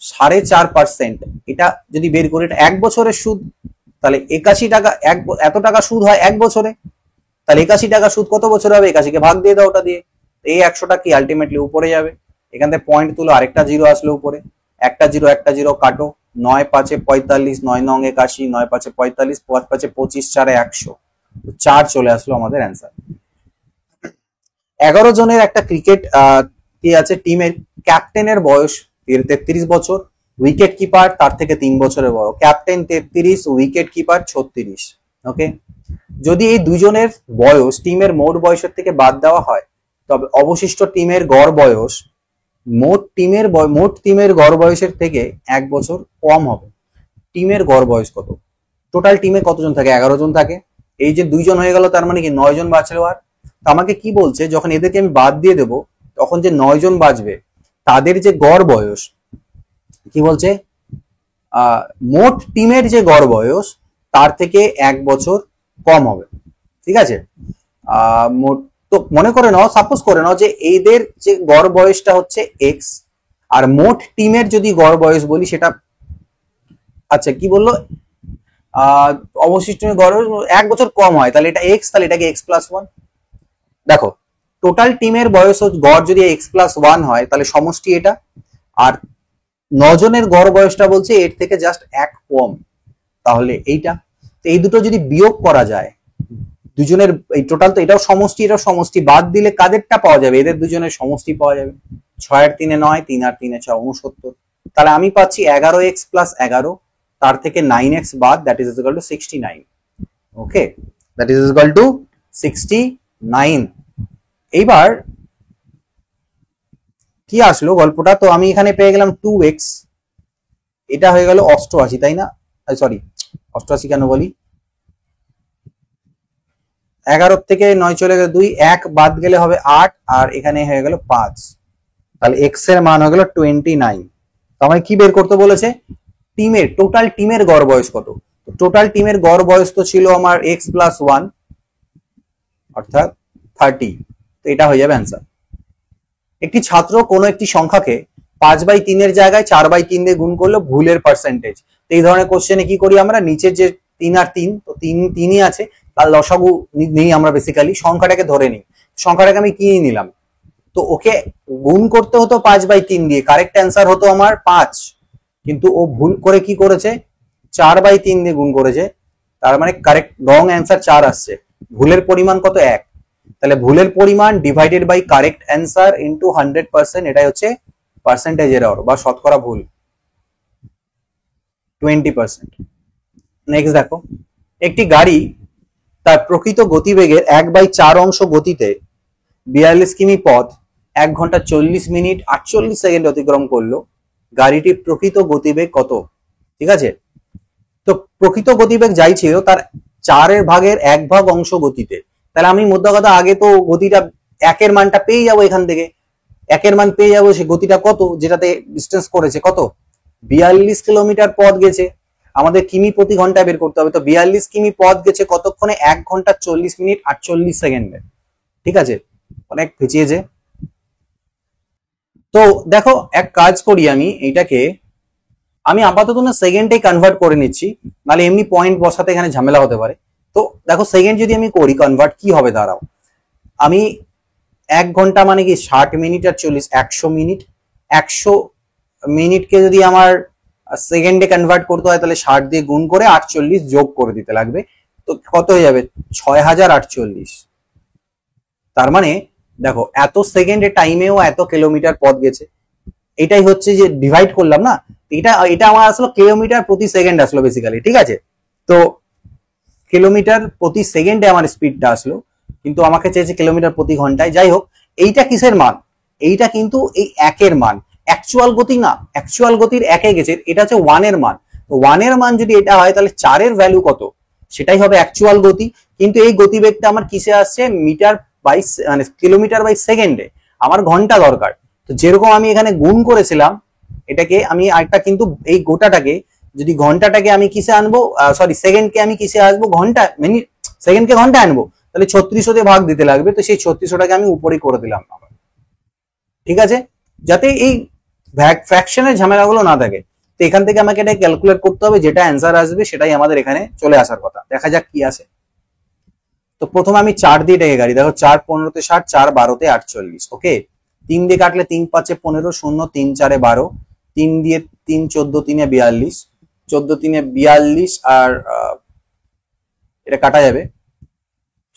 S1: 4.5%, এটা যদি বের করি এটা 1 বছরের সুদ, তাহলে 81 টাকা এত টাকা সুদ হয় 1 বছরে, তাহলে 81 টাকা সুদ কত বছরে হবে? 81 কে ভাগ দিয়ে দাও ওটা দিয়ে, এই 100টা কি আলটিমেটলি উপরে যাবে। এখান থেকে পয়েন্ট তুলো, আরেকটা জিরো আসলো উপরে, একটা জিরো কাটো, 9 5 45, 9 9 81, 9 5 45, 5 5 25, 4 100, 4 চলে আসলো আমাদের অ্যান্সার। 11 জনের একটা ক্রিকেট কি আছে টিমের, ক্যাপ্টেনের বয়স 33 বছর, উইকেট কিপার তার থেকে 3 বছরের বড়, ক্যাপ্টেন 33, উইকেট কিপার 36। ওকে, যদি এই দুজনের বয়স টিমের মোট বয়সের থেকে বাদ দেওয়া হয়, তবে অবশিষ্ট টিমের গড় বয়স মোট টিমের গড় বয়সের থেকে 1 বছর কম হবে। টিমের গড় বয়স কত? টোটাল টিমে কতজন থাকে? 11 জন থাকে। এই যে 2 জন হয়ে গেল, তার মানে কি 9 জন বাঁচলো। আর আমাকে কি বলছে, যখন এদেরকে আমি বাদ দিয়ে দেব, তখন যে 9 জন বাঁচবে তাদের যে গড় বয়স, কি বলছে, মোট টিমের যে গড় বয়স তার থেকে 1 বছর কম হবে। ঠিক আছে, মোট, তো মনে করে নাও, সাপোজ করে নাও যে এদের যে গড় বয়সটা হচ্ছে এক্স, আর মোট টিমের যদি গড় বয়স বলি সেটা, আচ্ছা কি বললো, অবশিষ্ট গড় 1 বছর কম হয়, তাহলে এটা এক্স, তাহলে এটাকে এক্স প্লাস 1। দেখো, টোটাল টিমের বয়স গড় যদি এক্স প্লাস 1 হয়, তাহলে সমষ্টি এটা, আর 9 জনের গড় বয়সটা বলছে এর থেকে জাস্ট 1 কম, তাহলে এইটা। তো এই দুটো যদি বিয়োগ করা যায়, দুজনের এই টোটাল, তো এটাও সমষ্টি বাদ দিলে কাদেরটা পাওয়া যাবে? এদের দুজনের সমষ্টি পাওয়া যাবে। 6 আর 3 9, 3 আর 3 6 69। তাহলে আমি পাচ্ছি 11x প্লাস 11, তার থেকে 9x বাদ, that is equal to 69। Okay, that is equal to 69। এইবার কি আসলো গল্পটা, তো আমি এখানে পেয়ে গেলাম 2x, এটা হয়ে গেল 88, তাই না? সরি, 88 কেন বলি, 11 থেকে 9 চলে গেল 2, 1 বাদ গেলে হবে 8, আর এখানে হয়ে গেল 5, তাহলে x এর মান হয়ে গেল 29। তো আমাকে কি বের করতে বলেছে? টোটাল টিমের গড় বয়স কত। টোটাল টিমের গড় বয়স তো ছিল আমার x প্লাস 1, অর্থাৎ 30। তো এটা হয়ে যাবে অ্যান্সার। একটি ছাত্র কোনো একটি সংখ্যাকে 5/3 এর জায়গায় 4/3 দিয়ে গুণ করলো, ভুলের পার্সেন্টেজ। তো এই ধরনের কোশ্চেনে কি করি আমরা, নিচের যে 3 আর 3, তো 3ই আছে, তার লসাগু নেই আমরা, বেসিক্যালি সংখ্যাটাকে ধরে নিই। সংখ্যাটাকে আমি কি নিলাম, তো ওকে গুণ করতে হতো 5/3 দিয়ে, কারেক্ট অ্যান্সার হতো আমার 5, কিন্তু ও ভুল করে কি করেছে, 4/3 দিয়ে গুণ করেছে, তার মানে কারেক্ট রং অ্যান্সার 4 আসছে। ভুলের পরিমাণ কত? 1। তাহলে ভুলের পরিমাণ divided by correct answer into 100%, এটাই হচ্ছে পার্সেন্টেজ এরর বা শতকরা ভুল, 20%। নেক্সট দেখো, একটি গাড়ি তার প্রকৃত গতিবেগের 1/4 অংশ গতিতে 42 কিমি পথ 1 ঘন্টা 40 মিনিট 48 সেকেন্ড অতিক্রম করলো। গাড়িটির প্রকৃত গতিবেগ কত? ঠিক আছে, তো প্রকৃত গতিবেগ যাই ছিল তার 1 ভাগ অংশ গতিতে। তাহলে আমি মোদ্দা কথা, আগে তো গতিটা 1 মানটা পেয়ে যাবো, এখান থেকে 1 মান পেয়ে যাবো, সে গতিটা কত, যেটাতে ডিস্টেন্স করেছে কত, 42 কিলোমিটার পথ গেছে। আমাদের কিমি প্রতি ঘন্টায় বের করতে হবে, তো 42 কিমি পথ গেছে কতক্ষণে, 1 ঘন্টা 40 মিনিট 48 সেকেন্ডে। ঠিক আছে, অনেক পিছিয়েছে। তো দেখো, এক কাজ করি, আমি আপাতত না সেকেন্ডে কনভার্ট করে নিচ্ছি, নাহলে এমনি পয়েন্ট বসাতে এখানে ঝামেলা হতে পারে। তো দেখো, সেকেন্ড যদি আমি করি কনভার্ট, কি হবে দাঁড়াও, আমি 1 ঘন্টা মানে কি 60 মিনিট আর 40, 100 মিনিট, 100 মিনিটকে যদি আমার সেকেন্ডে কনভার্ট করতে হয়, তাহলে 60 দিয়ে গুণ করে 48 যোগ করে দিতে লাগবে। তো কত হয়ে যাবে, 6048। তার মানে দেখো, এত সেকেন্ডে টাইমেও এত কিলোমিটার পথ গেছে। এটাই হচ্ছে যে ডিভাইড করলাম না, এটা আমার আসলো কিলোমিটার প্রতি সেকেন্ড আসলো বেসিক্যালি। ঠিক আছে, তো কিলোমিটার প্রতি সেকেন্ডে আমার স্পিডটা আসলো, কিন্তু আমাকে চেয়েছে কিলোমিটার প্রতি ঘন্টায়। যাই হোক, এইটা কিসের মান, এইটা কিন্তু এই 1 এর মান, অ্যাকচুয়াল গতি না, অ্যাকচুয়াল গতির 1 এ গেছে, এটা হচ্ছে 1 এর মান। তো 1 এর মান যদি এটা হয়, তাহলে 4 এর ভ্যালু কত, সেটাই হবে অ্যাকচুয়াল গতি। কিন্তু এই গতিবেগটা আমার কিসে আসছে, মিটার বাই মানে কিলোমিটার বাই সেকেন্ডে, আমার ঘন্টা দরকার। তো যেরকম আমি এখানে গুণ করেছিলাম, এটাকে আমি আরেকটা, কিন্তু এই গোটাটাকে যদি ঘন্টাটাকে আমি কিসে আনবো, সরি সেকেন্ডকে আমি কিসে আসবো, ঘন্টা মিনিট, সেকেন্ডকে ঘন্টা আনবো, তাহলে 3600 দিয়ে ভাগ দিতে লাগবে। তো সেই 3600টাকে আমি উপরেই করে দিলাম। ঠিক আছে, যাতে এই ফ্র্যাকশনের ঝামেলাগুলো না থাকে। তো এখান থেকে আমাকে এটা ক্যালকুলেট করতে হবে, যেটা অ্যান্সার আসবে সেটাই আমাদের এখানে চলে আসার কথা। দেখা যাক কি আসে। তো প্রথমে আমি 4 দিয়ে এটাকে গাড়ি, দেখো 4 15 60, 4 12 48, ওকে। 3 দিয়ে কাটলে 3 5 15, 0 3 4 12, 3 দিয়ে 3 14 3 42, 14 3 42 আর এটা কাটা যাবে।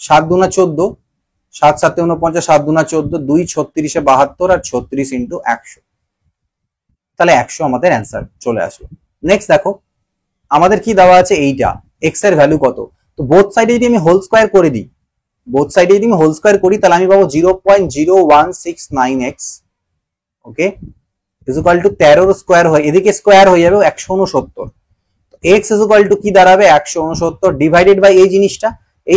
S1: 7 2 14, 7 7 49, 7 2 14, 2 36 72 আর 36 ইন্টু 100, তাহলে 100 আমাদের অ্যান্সার চলে আসলো। নেক্সট দেখো আমাদের কি দেওয়া আছে, এইটা এক্স এর ভ্যালু কত। তো বোথ সাইডে যদি আমি হোল স্কোয়ার করে দিই, বোথ সাইডে যদি আমি হোল স্কোয়ার করি তাহলে আমি পাবো 0.0169x, okay, is equal to 13 square হয়ে এদিকে স্কোয়ার হয়ে যাবে 169। x ইজ ইকুয়াল টু কি দাঁড়াবে 169 ডিভাইডেড বাই এই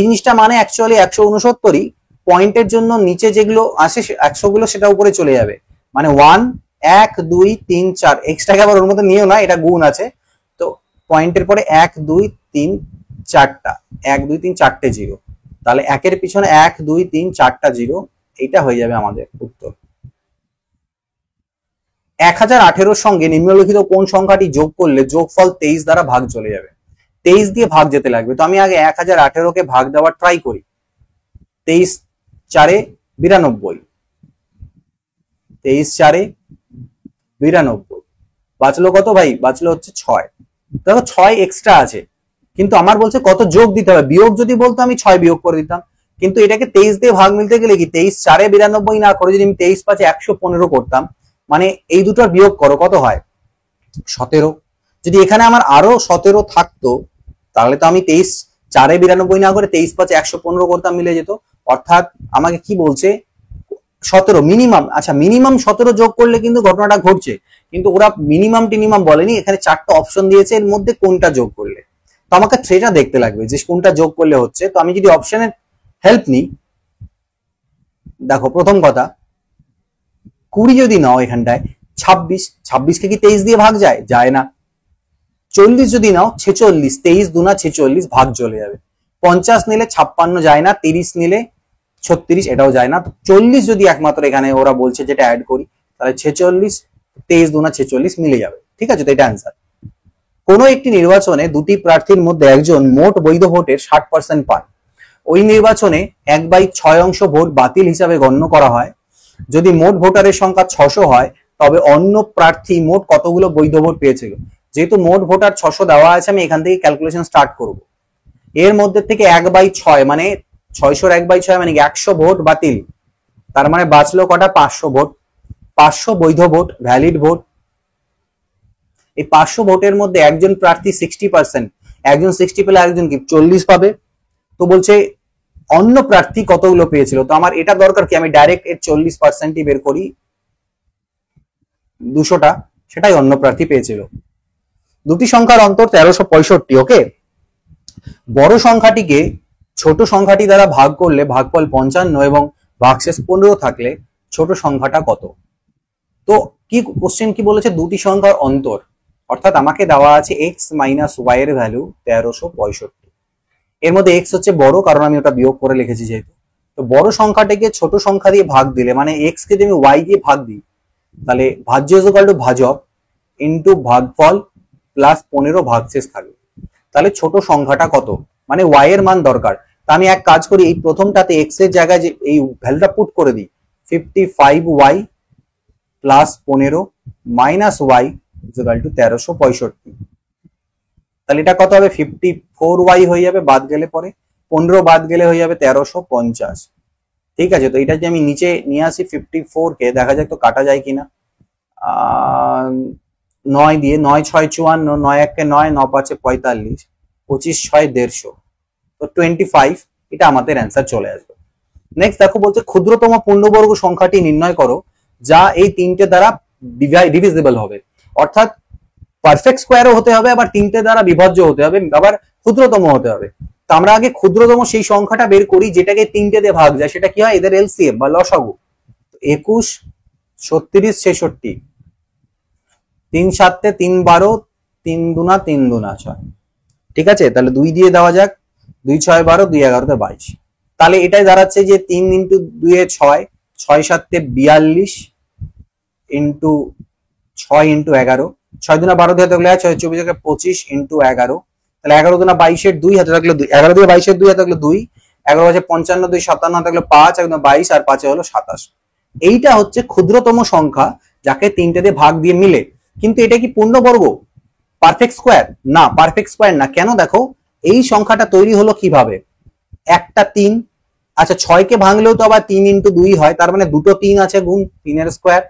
S1: জিনিসটা মানে অ্যাকচুয়ালি 169ই পয়েন্টের জন্য নিচে যেগুলো আসে 100 গুলো সেটা উপরে চলে যাবে, মানে 1 1 2 3 4, এক্সটাকে আবার ওর মধ্যে নিও না, এটা গুণ আছে। তো পয়েন্টের পরে 1 2 3 4টা, 1 2 3 4টে জিরো, তাহলে একের পিছনে 1 2 3 4টা জিরো, এইটা হয়ে যাবে আমাদের উত্তর। 1018 সঙ্গে নিম্নলিখিত কোন সংখ্যাটি যোগ করলে যোগফল 23 দ্বারা ভাগ চলে যাবে। 23 দিয়ে ভাগ যেতে লাগবে, তো আমি আগে 1018 কে ভাগ দেওয়ার ট্রাই করি। 23 4 92, 23 4 92, বাঁচলো কত ভাই, বাঁচলো হচ্ছে 6। দেখো 6 এক্সট্রা আছে, কিন্তু আমার বলছে কত যোগ দিতে হবে, বিয়োগ যদি বলতো আমি 6 বিয়োগ করে দিতাম, কিন্তু এটাকে 23 দিয়ে ভাগ মিলতে গেলে কি 23 4 92 না করে যদি আমি 23 5 115 করতাম, মানে এই দুটোর বিয়োগ করো কত হয় 17। যদি এখানে আমার আরো 17 থাকতো তাহলে তো আমি 23 4 92 না করে 23 5 115 করতাম, মিলে যেত। অর্থাৎ আমাকে কি বলছে 17 মিনিমাম, আচ্ছা মিনিমাম 17 যোগ করলে কিন্তু ঘটনাটা ঘটছে, কিন্তু ওরা মিনিমাম বলেনি, এখানে 4টা অপশন দিয়েছে, এর মধ্যে কোনটা যোগ করলে, তো আমাকে সেটা দেখতে লাগবে যে কোনটা যোগ করলে হচ্ছে। তো আমি যদি অপশনের হেল্প নিই, দেখো প্রথম কথা 20 যদি নাও এখানটায় 26, 26কে কি 23 দিয়ে ভাগ যায়, যায় না। 40 যদি নাও 46, 23 দুনা 46, ভাগ চলে যাবে। 50 নিলে 56 যায় না, 30 নিলে 36, এটাও যায় না। তো 40 যদি একমাত্র এখানে ওরা বলছে যেটা অ্যাড করি, তাহলে 46 23 দুনা 46 মিলে যাবে, ঠিক আছে, তো এটা অ্যান্সার। কোনো একটি নির্বাচনে দুটি প্রার্থীর মধ্যে একজন মোট বৈধ ভোটের 60% পান, ওই নির্বাচনে 1/6 ভোট বাতিল হিসাবে গণ্য করা হয়। যদি মোট ভোটারের সংখ্যা 600 হয় তবে অন্য প্রার্থী মোট কতগুলো বৈধ ভোট পেয়েছিল। যেহেতু মোট ভোটার 600 দেওয়া আছে, আমি এখান থেকে ক্যালকুলেশন স্টার্ট করব। এর মধ্যে থেকে 1/6 মানে 600 1/6 মানে 100 ভোট বাতিল, তার মানে বাঁচলো কটা 500 ভোট, 500 বৈধ ভোট, ভ্যালিড ভোট। এই 500 ভোটের মধ্যে একজন প্রার্থী 60%, একজন 60 পেলে একজন কি 40 পাবে। তো বলছে অন্য প্রার্থী কতগুলো পেয়েছিল, তো আমার এটা দরকার কি আমি ডাইরেক্ট এর 40%ই বের করি, 200টা, সেটাই অন্য প্রার্থী পেয়েছিল। দুটি সংখ্যার অন্তর 1365, ওকে। বড় সংখ্যাটিকে ছোট সংখ্যাটি দ্বারা ভাগ করলে ভাগফল 55 এবং ভাগশেষ 15 থাকলে ছোট সংখ্যাটা কত। তো কি কোশ্চেন কি বলেছে, দুটি সংখ্যার অন্তর, অর্থাৎ আমাকে দেওয়া আছে x মাইনাস y এর ভ্যালু 1365, এর মধ্যে x হচ্ছে বড়, কারণ আমি ওটা বিয়োগ করে লিখেছি যেহেতু। তো বড় সংখ্যাটাকে ছোট সংখ্যা দিয়ে ভাগ দিলে, মানে x কে যদি আমি y দিয়ে ভাগ দিই, তাহলে ভাজ্য ইজ ইকুয়াল টু ভাজক ইন্টু ভাগফল প্লাস 15 ভাগশেষ থাকবে। তাহলে ছোট সংখ্যাটা কত, মানে y এর মান দরকার। তা আমি এক কাজ করি, এই প্রথমটাতে x এর জায়গায় যে এই ভ্যালুটা পুট করে দিই, 55y plus 15 minus y is equal to 1365। তাহলে এটা কত হবে 54y হয়ে যাবে, বাদ গেলে পরে 15 বাদ গেলে হয়ে যাবে 1350, ঠিক আছে। তো এটা যে আমি নিচে নিয়ে আসি 54 কে, দেখা যাক তো কাটা যায় কিনা। 9 দিয়ে 9 6 54, 9 1 কে 9, 9 5 45, 25 6 150, তো 25, এটা আমাদের অ্যান্সার চলে আসবে। নেক্সট দেখো বলছে ক্ষুদ্রতম পূর্ণবর্গ সংখ্যাটি নির্ণয় করো যা এই তিনটে দ্বারা ডিভিজিবল হবে, অর্থাৎ পারফেক্ট স্কোয়ারও হতে হবে, আবার তিনটে দ্বারা বিভাজ্য হতে হবে, আবার ক্ষুদ্রতম হতে হবে। তো আমরা আগে ক্ষুদ্রতম সেই সংখ্যাটা বের করি যেটাকে তিনটে দিয়ে ভাগ যায়, সেটা কি হয়, এদের এলসিএম বা লসাগু। 21 36 66, 3 7 3 12, 3 দুনা 3 দুনা 6, ঠিক আছে। তাহলে 2 দিয়ে দেওয়া যাক, 2 6 12, 2 11 22, তাহলে এটাই দাঁড়াচ্ছে যে 3 ইন্টু 2 এ 6, 6 7 42 ইন্টু 6 ইন্টু 11, 6 দুনা 12 দিয়ে থাকলে 6 24 থেকে 25 ইন্টু 11, তাহলে 11 দুনা 22 এর 2 হাতে থাকলে 2, 11 দিয়ে 22 এর 2 হাতে থাকলে 2, 11 5 55 2 57 থাকলে 5, একদম 22 আর 5 হলো 27। এইটা হচ্ছে ক্ষুদ্রতম সংখ্যা যাকে তিনটে দিয়ে ভাগ দিয়ে মিলে। কিন্তু এটা কি পূর্ণবর্গ, পারফেক্ট স্কোয়ার? না, পারফেক্ট স্কোয়ার না। কেন? দেখো এই সংখ্যাটা তৈরি হলো কিভাবে, একটা 3, আচ্ছা 6 কে ভাঙলেও তো আবার 3 ইন্টু 2 হয়, তার মানে দুটো 3 আছে গুণ 3 এর স্কোয়ার,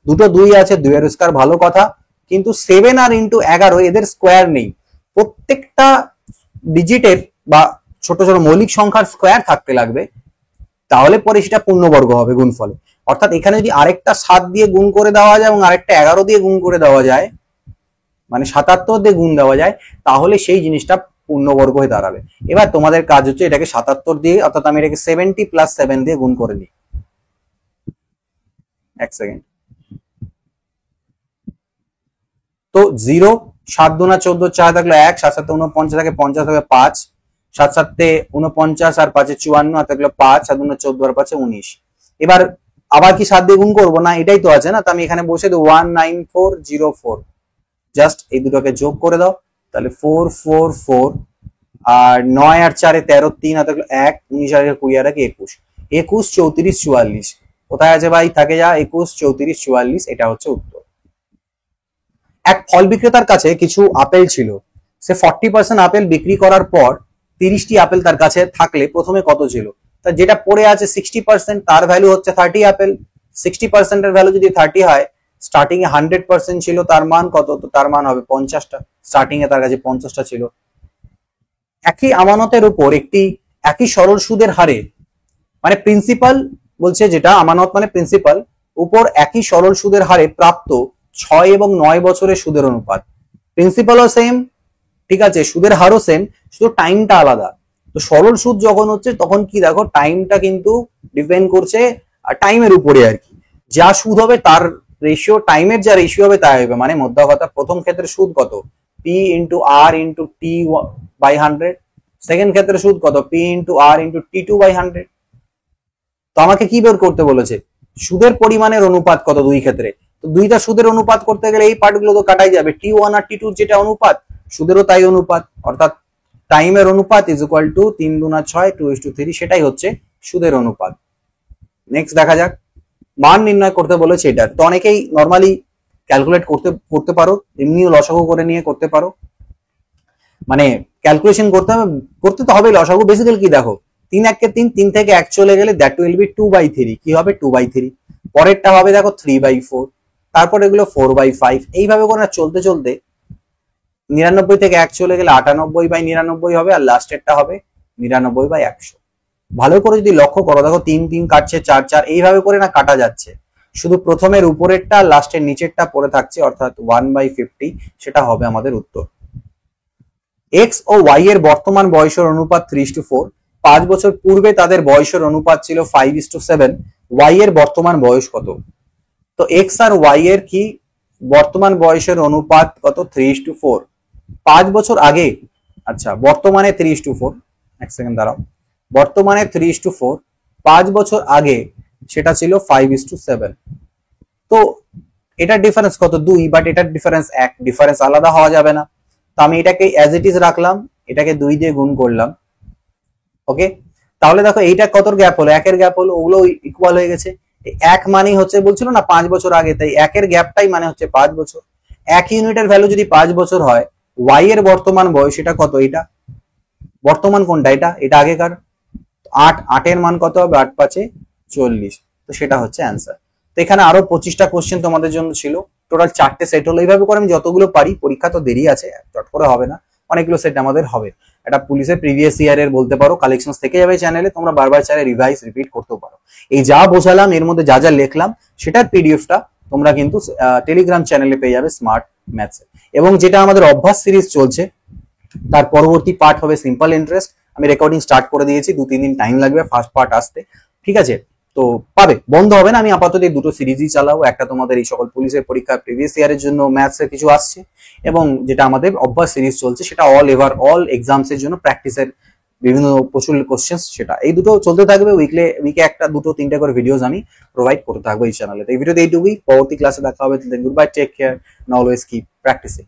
S1: দুটো 2 আছে 2 এর স্কোয়ার, ভালো কথা। কিন্তু 7 আর ইন্টু 11 এদের স্কোয়ার নেই। প্রত্যেকটা ডিজিটের বা ছোট ছোট মৌলিক সংখ্যার স্কোয়ার থাকতে লাগবে, তাহলে পরে সেটা পূর্ণবর্গ হবে গুণফলে। অর্থাৎ এখানে যদি আরেকটা 7 দিয়ে গুণ করে দেওয়া যায় এবং আরেকটা 11 দিয়ে গুণ করে দেওয়া যায়, মানে 77 দিয়ে গুণ দেওয়া যায়, তাহলে সেই জিনিসটা পূর্ণবর্গ হয়ে দাঁড়াবে। এবার তোমাদের কাজ হচ্ছে এটাকে 77 দিয়ে, অর্থাৎ আমি এটাকে 70 প্লাস 7 দিয়ে গুণ করে নিই। এক সেকেন্ড। তো 0, 7 দুনা 14, 4 থাকলো 1, 7 7 49 থাকে, 50 থাকে 5, 7 7 49 আর 5 54 আর থাকলো 5, 7 দুনা 14 আর 5 19। এবার আবার কি 7 দিয়ে গুণ করবো না? এটাই তো আছে না, তো আমি এখানে বসে দিই 19404, জাস্ট এই দুটোকে যোগ করে দাও, তাহলে 444 আর 9 আর 4 13, 3 আর থাকলো 1, 19 আর 20 আর 21, 21 34 44। কোথায় আছে ভাই? থাকে যা 21 34 44, এটা হচ্ছে উত্তর। এক ফল বিক্রেতার কাছে কিছু আপেল ছিল, সে 40% আপেল বিক্রি করার পর 30টি আপেল তার কাছে থাকলে প্রথমে কত ছিল? তা যেটা পড়ে আছে 60%, তার ভ্যালু হচ্ছে 30 আপেল। 60% এর ভ্যালু যদি 30 হয়, স্টার্টিং এ 100% ছিল, তার মান কত? তো তার মান হবে 50টা। স্টার্টিং এ তার কাছে 50টা ছিল। একই আমানতের উপর একই সরল সুদের হারে, মানে প্রিন্সিপাল বলছে, যেটা আমানত মানে প্রিন্সিপাল, উপর একই সরল সুদের হারে প্রাপ্ত 6 এবং 9 বছরের সুদের অনুপাত। প্রিন্সিপালও সেম, ঠিক আছে, সুদের হারও সেম, শুধু টাইমটা আলাদা। তো সরল সুদ যখন হচ্ছে তখন কি দেখো, টাইমটা কিন্তু ডিপেন্ড করছে টাইমের উপরে আর কি। যা সুদ হবে তার রেশিও, টাইমের যা রেশিও হবে তাই হবে। মানে মধ্য কথা, প্রথম ক্ষেত্রে সুদ কত? P into R into T by 100। Second ক্ষেত্রে সুদ কত? পি ইন্টু আর ইন্টু টি2 বাই 100। তো আমাকে কি বের করতে বলেছে? সুদের পরিমাণের অনুপাত কত দুই ক্ষেত্রে। তো দুইটা সুদের অনুপাত করতে গেলে এই পার্টগুলো তো কাটাই যাবে। টি1 আর টি2 যেটা অনুপাত, সুদেরও তাই অনুপাত, অর্থাৎ টাইমের অনুপাত ইজ ইকুয়াল টু 3 দুনা 6 2:3, সেটাই হচ্ছে সুদের অনুপাত। নেক্সট দেখা যাক, মান নির্ণয় করতে বলেছে এটা। তো অনেকেই নর্মালি ক্যালকুলেট করতে পারো, এমনিও লসাগু করে নিয়ে করতে পারো, মানে ক্যালকুলেশন করতে তো হবে। লসাগু বেসিক্যালি কি দেখো, 3 1 কে 3, 3 থেকে 1 চলে গেলে দ্যাট উইল বি 2/3। কি হবে? 2/3। পরেরটা হবে দেখো 3/4, তারপর এগুলো 4/5। এইভাবে করে চলতে চলতে 99 থেকে 1 চলে গেলে 98/99 হবে, আর লাস্টেরটা হবে 99/100। ভালো করে যদি লক্ষ্য করো, দেখো 3 3 কাটছে, 4 4, এইভাবে করে না কাটা যাচ্ছে। শুধু প্রথমের উপরেরটা লাস্টের নিচেরটা পড়ে থাকছে, অর্থাৎ 1/50, সেটা হবে আমাদের উত্তর। এক্স ও ওয়াই এর বর্তমান বয়সের অনুপাত 3:4। 5 বছর পূর্বে তাদের বয়সের অনুপাত ছিল 5:7। ওয়াই এর বর্তমান বয়স কত? তো এক্স আর ওয়াই এর কি বর্তমান বয়সের অনুপাত কত? 3:4। 5 বছর আগে, আচ্ছা বর্তমানে 3:4, এক সেকেন্ড দাঁড়াও, বর্তমানে 3:4, 5 বছর আগে সেটা ছিল 5:7। তো এটার ডিফারেন্স কত? 2, বাট এটার ডিফারেন্স 1, ডিফারেন্স আলাদা হওয়া যাবে না। তো আমি এটাকে অ্যাজ ইট ইজ রাখলাম, এটাকে 2 দিয়ে গুণ করলাম। ওকে, তাহলে দেখো এইটা কত গ্যাপ হলো? 1 এর গ্যাপ হলো, ওগুলো ইকুয়াল হয়ে গেছে। 1 মানেই হচ্ছে, বলছিল না 5 বছর আগে, তাই 1 এর গ্যাপটাই মানে হচ্ছে 5 বছর। 1 ইউনিটের ভ্যালু যদি 5 বছর হয়, ওয়াই এর বর্তমান বয়স এটা কত? এটা বর্তমান কোনটা? এটা আগেকার 8, 8 এর মান কত হবে? 8 5 40। তো সেটা হচ্ছে অ্যান্সার। তো এখানে আরো 25টা কোশ্চেন তোমাদের জন্য ছিল, টোটাল 4টে সেট হলো। এইভাবে করে আমি যতগুলো পারি, পরীক্ষা তো দেরি আছে, চট করে হবে না, অনেকগুলো সেট আমাদের হবে। এটা পুলিশের প্রিভিয়াস ইয়ারের বলতে পারো কালেকশন থেকে যাবে চ্যানেলে, তোমরা বারবার চাইলে রিভাইজ রিপিট করতেও পারো। এই যা বোঝালাম, এর মধ্যে যা যা লিখলাম, সেটার পিডিএফটা তোমরা কিন্তু টেলিগ্রাম চ্যানেলে পেয়ে যাবে, স্মার্ট ম্যাথস। এবং যেটা আমাদের অভ্যাস সিরিজ চলছে, তার পরবর্তী পার্ট হবে সিম্পল ইন্টারেস্ট। আমি রেকর্ডিং স্টার্ট করে দিয়েছি, 2-3 দিন টাইম লাগবে ফার্স্ট পার্ট আসতে, ঠিক আছে? তো পাবে, বন্ধ হবে না। আমি আপাতত এই দুটো সিরিজই চালাবো, একটা তোমাদের এই সকল পুলিশের পরীক্ষা প্রিভিয়াস ইয়ারের জন্য ম্যাথসের কিছু আসছে, এবং যেটা আমাদের অভ্যাস সিরিজ চলছে সেটা অল এক্সামস এর জন্য প্র্যাকটিসের বিভিন্ন প্রচুর কোশ্চেন, সেটা এই দুটো চলতে থাকবে। উইকে একটা দুটো তিনটা করে ভিডিওস আমি প্রোভাইড করতে থাকবো এই চ্যানেলে। এই ভিডিওতে এইটুকুই, পরবর্তী ক্লাসে দেখা হবে। Good bye, take care, always keep practising.